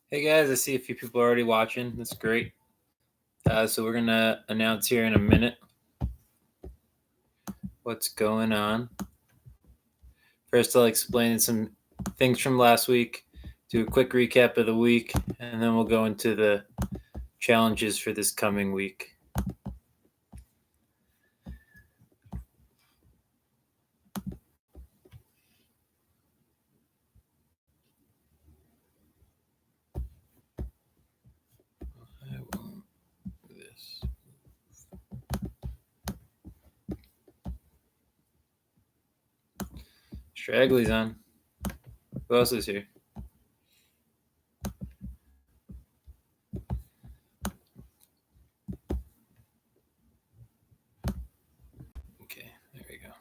Hey guys, I see a few people already watching. That's great. So we're gonna announce here in a minute what's going on. First, I'll explain some things from last week, do a quick recap of the week, and then we'll go into the challenges for this coming week. I won't do this. Straggly's on. Who else is here? Okay, there we go.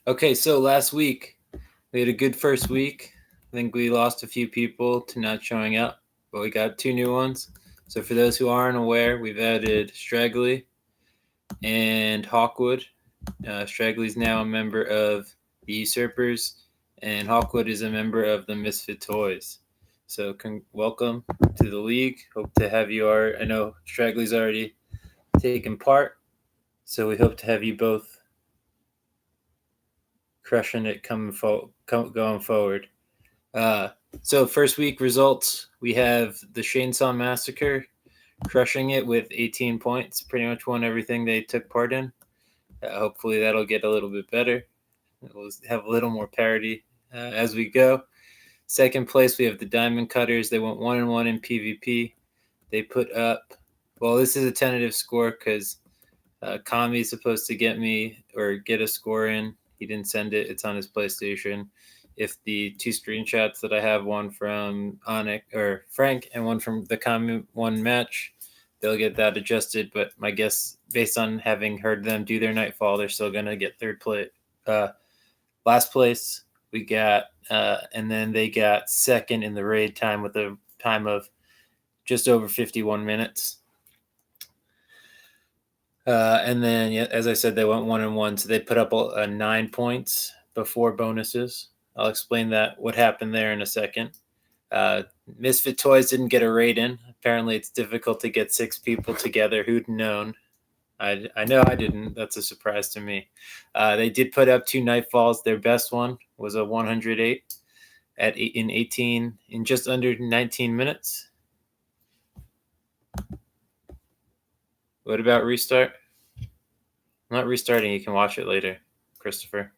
Okay, so last week we had a good first week. I think we lost a few people to not showing up, but we got 2 new ones. So for those who aren't aware, we've added Straggly and Hawkwood. Straggly's now a member of the Usurpers, and Hawkwood is a member of the Misfit Toys. So welcome to the league. Hope to have you. I know Straggly's already taken part, so we hope to have you both crushing it going forward. So first week results, we have the Chainsaw Massacre crushing it with 18 points. Pretty much won everything they took part in. Hopefully that'll get a little bit better. We'll have a little more parity as we go. Second place, we have the Diamond Cutters. They went 1-1 in PvP. They put up, well, this is a tentative score because Kami's supposed to get a score in. He didn't send it. It's on his PlayStation. If the 2 screenshots that I have, one from Frank and one from the Kami one match, they'll get that adjusted. But my guess, based on having heard them do their Nightfall, they're still going to get third place. Last place we got, and then they got second in the raid time with a time of just over 51 minutes. And then, as I said, they went 1-1, so they put up 9 points before bonuses. I'll explain what happened there in a second. Misfit Toys didn't get a raid in. Apparently, it's difficult to get 6 people together. Who'd known? I know I didn't. That's a surprise to me. They did put up 2 Nightfalls. Their best one was a 108 in just under 19 minutes. What about restart? I'm not restarting. You can watch it later, Christopher.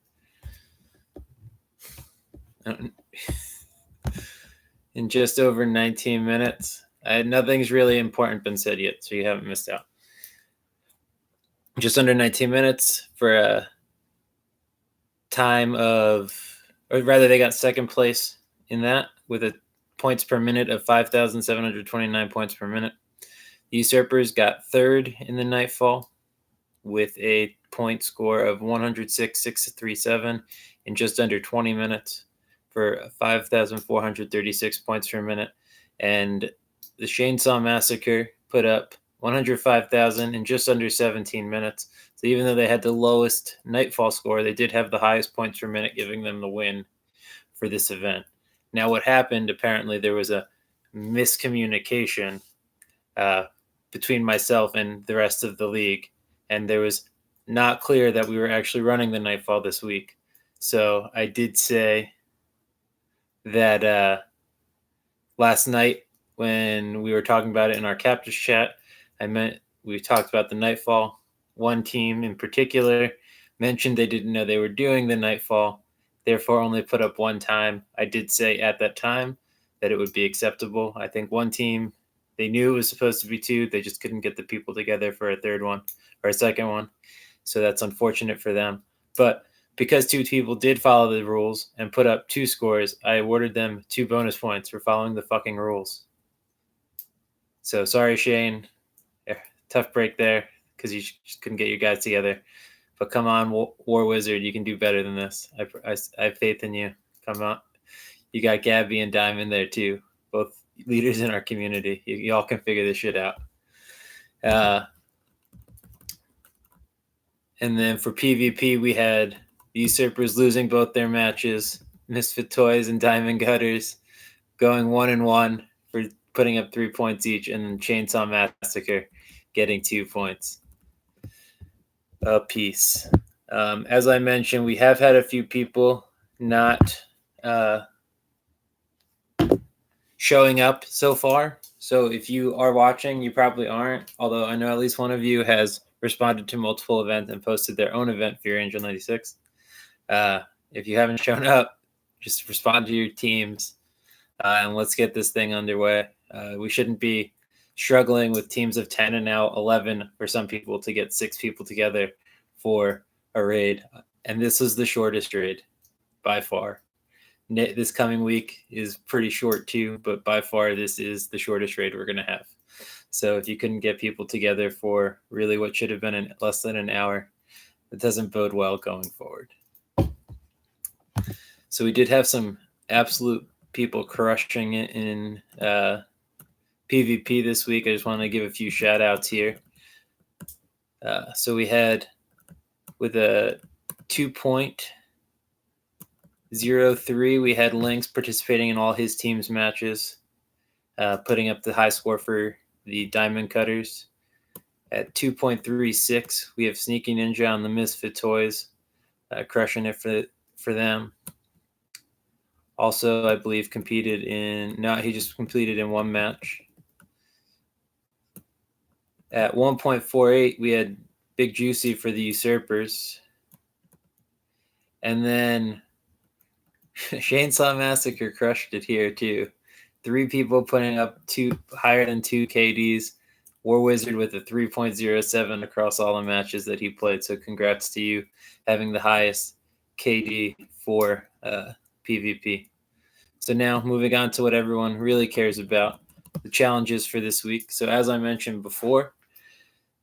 In just over 19 minutes. Nothing's really important been said yet, so you haven't missed out. Just under 19 minutes for a time of, or rather, they got second place in that with a points per minute of 5,729 points per minute. The Usurpers got third in the Nightfall with a point score of 106,637 in just under 20 minutes for 5,436 points per minute. And the Chainsaw Massacre put up 105,000 in just under 17 minutes. So even though they had the lowest Nightfall score, they did have the highest points per minute, giving them the win for this event. Now, what happened, apparently there was a miscommunication between myself and the rest of the league, and there was not clear that we were actually running the Nightfall this week. So I did say that last night when we were talking about it in our captors chat, we talked about the Nightfall. One team in particular mentioned they didn't know they were doing the Nightfall, therefore only put up 1 time. I did say at that time that it would be acceptable. I think one team, they knew it was supposed to be 2. They just couldn't get the people together for a third one or a second one. So that's unfortunate for them. But because 2 people did follow the rules and put up 2 scores, I awarded them 2 bonus points for following the fucking rules. So sorry, Shane. Tough break there because you just couldn't get your guys together. But come on, War Wizard, you can do better than this. I have faith in you. Come on. You got Gabby and Diamond there too, both leaders in our community. You all can figure this shit out. And then for PvP, we had Usurpers losing both their matches, Misfit Toys and Diamond Gutters going 1-1 for putting up 3 points each, and then Chainsaw Massacre getting 2 points apiece. As I mentioned, we have had a few people not showing up so far. So if you are watching, you probably aren't, although I know at least one of you has responded to multiple events and posted their own event for your Angel 96. If you haven't shown up, just respond to your teams, and let's get this thing underway. We shouldn't be struggling with teams of 10 and now 11 for some people to get 6 people together for a raid. And this is the shortest raid by far. This coming week is pretty short too, but by far this is the shortest raid we're going to have. So if you couldn't get people together for really what should have been in less than an hour, it doesn't bode well going forward. So we did have some absolute people crushing it in PvP this week. I just want to give a few shout outs here. So we had with a 2.03, we had Lynx participating in all his team's matches, putting up the high score for the Diamond Cutters. At 2.36, we have Sneaky Ninja on the Misfit Toys, crushing it for them. Also, I believe he just competed in one match. At 1.48, we had Big Juicy for the Usurpers. And then Chainsaw Massacre crushed it here too. 3 people putting up higher than 2 KDs. War Wizard with a 3.07 across all the matches that he played. So congrats to you having the highest KD for PvP. So now moving on to what everyone really cares about, the challenges for this week. So as I mentioned before,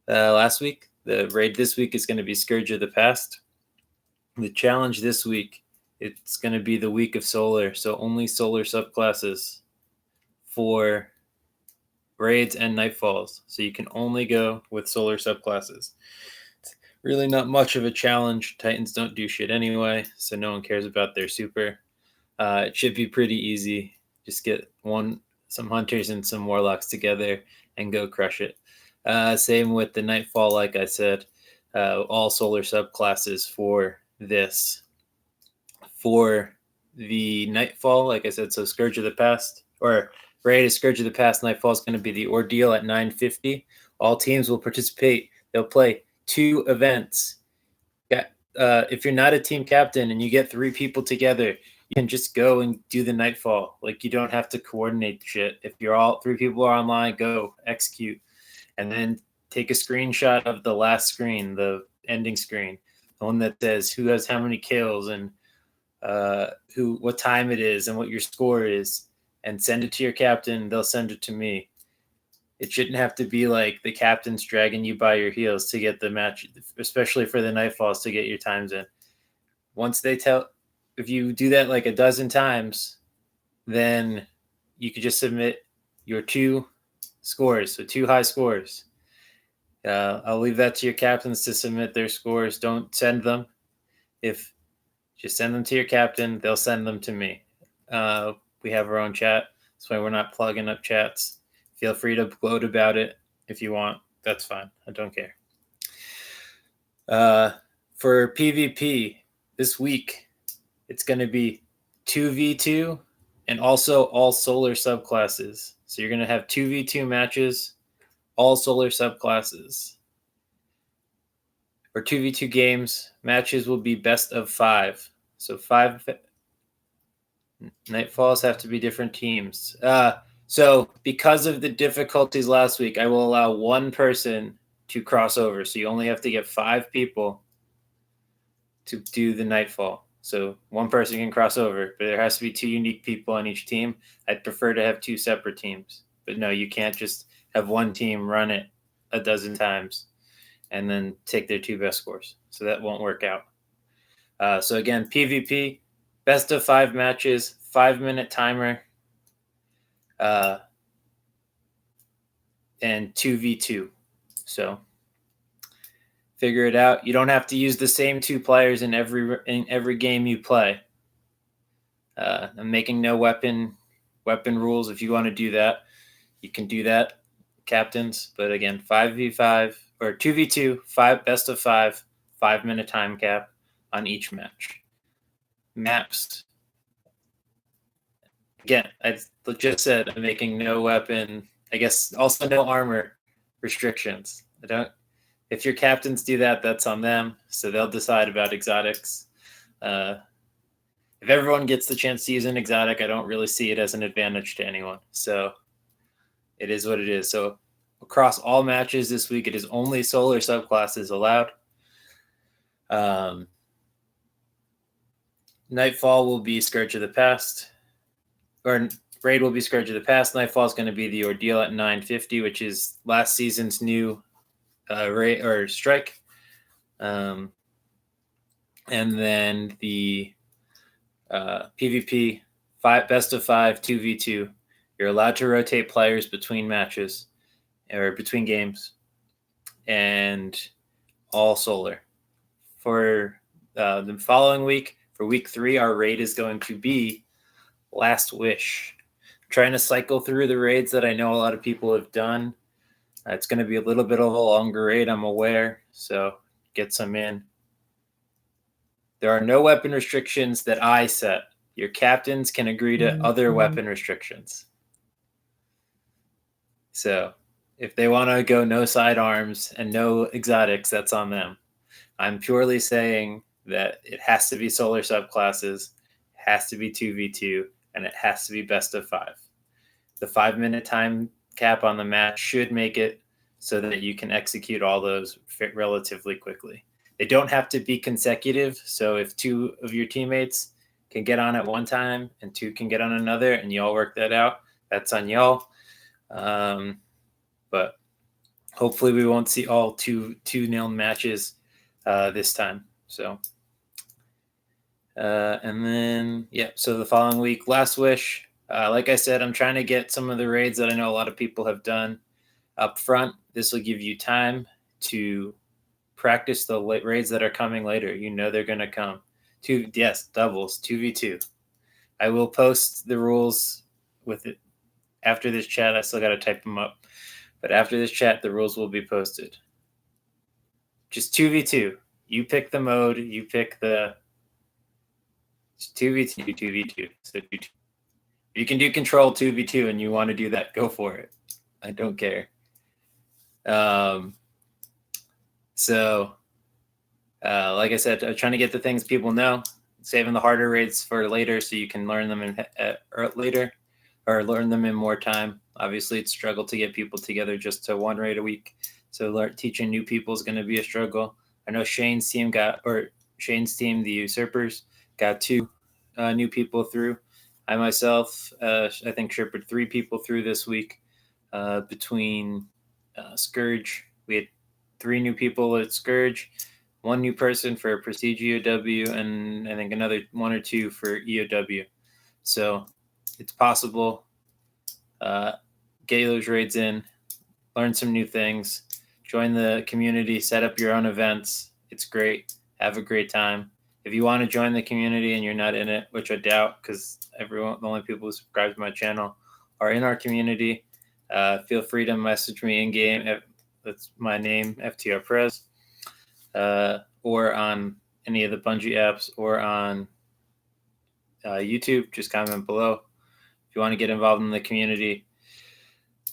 last week, the raid this week is going to be Scourge of the Past. The challenge this week, it's going to be the week of Solar. So only Solar subclasses for raids and Nightfalls. So you can only go with Solar subclasses. It's really not much of a challenge. Titans don't do shit anyway, so no one cares about their super. It should be pretty easy. Just get some hunters and some warlocks together and go crush it. Same with the Nightfall, like I said, all Solar subclasses for this. For the Nightfall, like I said, so Scourge of the Past, or raid is Scourge of the Past. Nightfall is going to be the Ordeal at 9:50. All teams will participate. They'll play 2 events. If you're not a team captain and you get 3 people together, you can just go and do the Nightfall. Like, you don't have to coordinate shit. If you're all 3 people are online, go execute, and then take a screenshot of the last screen, the ending screen, the one that says who has how many kills and what time it is and what your score is, and send it to your captain. They'll send it to me. It shouldn't have to be like the captain's dragging you by your heels to get the match, especially for the Nightfalls, to get your times in. Once they if you do that like a dozen times, then you could just submit your 2 scores, so 2 high scores. I'll leave that to your captains to submit their scores. Don't send them. Just send them to your captain. They'll send them to me. We have our own chat. That's why we're not plugging up chats. Feel free to gloat about it if you want. That's fine. I don't care. For PvP this week, it's going to be 2v2 and also all Solar subclasses. So you're going to have 2v2 matches, all Solar subclasses. For 2v2 games, matches will be best of 5. So 5 Nightfalls have to be different teams. So because of the difficulties last week, I will allow 1 person to cross over. So you only have to get 5 people to do the Nightfall. So 1 person can cross over, but there has to be 2 unique people on each team. I'd prefer to have 2 separate teams. But no, you can't just have 1 team run it a dozen times and then take their 2 best scores. So that won't work out. So again, PvP, best of 5 matches, 5-minute timer, and 2v2. So figure it out. You don't have to use the same 2 players in every game you play. I'm making no weapon rules. If you want to do that, you can do that, captains. But again, 5v5 or 2v2, best of 5, 5-minute time cap on each match. Maps. Again, I just said I'm making no weapon. I guess also no armor restrictions. If your captains do that, that's on them. So they'll decide about exotics. If everyone gets the chance to use an exotic, I don't really see it as an advantage to anyone. So it is what it is. So across all matches this week, it is only solar subclasses allowed. Nightfall will be Scourge of the Past. Or Raid will be Scourge of the Past. Nightfall is going to be the Ordeal at 950, which is last season's new raid or strike. And then the PvP, best of 5, 2v2. You're allowed to rotate players between matches or between games, and all solar. For the following week, for week 3, our raid is going to be Last Wish. I'm trying to cycle through the raids that I know a lot of people have done. It's going to be a little bit of a longer raid, I'm aware, so get some in. There are no weapon restrictions that I set. Your captains can agree to other weapon restrictions. So if they want to go no sidearms and no exotics, that's on them. I'm purely saying that it has to be solar subclasses, has to be 2v2, and it has to be best of 5. The 5-minute time cap on the match should make it so that you can execute all those relatively quickly. They don't have to be consecutive. So if 2 of your teammates can get on at one time and 2 can get on another and you all work that out, that's on y'all. But hopefully we won't see all 2-0 matches this time. So, and then, so the following week, Last Wish. Like I said, I'm trying to get some of the raids that I know a lot of people have done up front. This will give you time to practice the raids that are coming later. You know they're going to come. Doubles, 2v2. I will post the rules with it after this chat. I still got to type them up. But after this chat, the rules will be posted. Just 2v2. You pick the mode. You pick the 2v2, 2v2. So you can do control 2v2 and you want to do that, go for it. I don't care. Like I said, I'm trying to get the things people know, saving the harder raids for later so you can learn them later or learn them in more time. Obviously, it's a struggle to get people together just to 1 raid a week. So teaching new people is going to be a struggle. I know Shane's team, the Usurpers, got 2 new people through. I myself, I think, shepherded 3 people through this week between Scourge. We had 3 new people at Scourge, 1 new person for Prestige EOW, and I think another 1 or 2 for EOW. So it's possible. Get those raids in, learn some new things, join the community, set up your own events. It's great. Have a great time. If you want to join the community and you're not in it, which I doubt because the only people who subscribe to my channel are in our community, feel free to message me in game. That's my name, FTR Prez, or on any of the Bungie apps or on YouTube. Just comment below if you want to get involved in the community.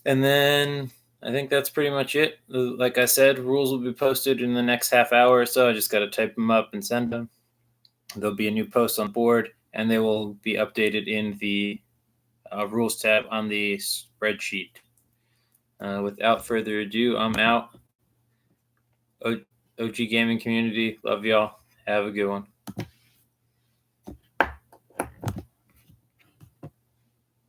And then I think that's pretty much it. Like I said, rules will be posted in the next half hour or so. I just got to type them up and send them. There'll be a new post on board, and they will be updated in the rules tab on the spreadsheet. Without further ado, I'm out. OG Gaming community, love y'all. Have a good one.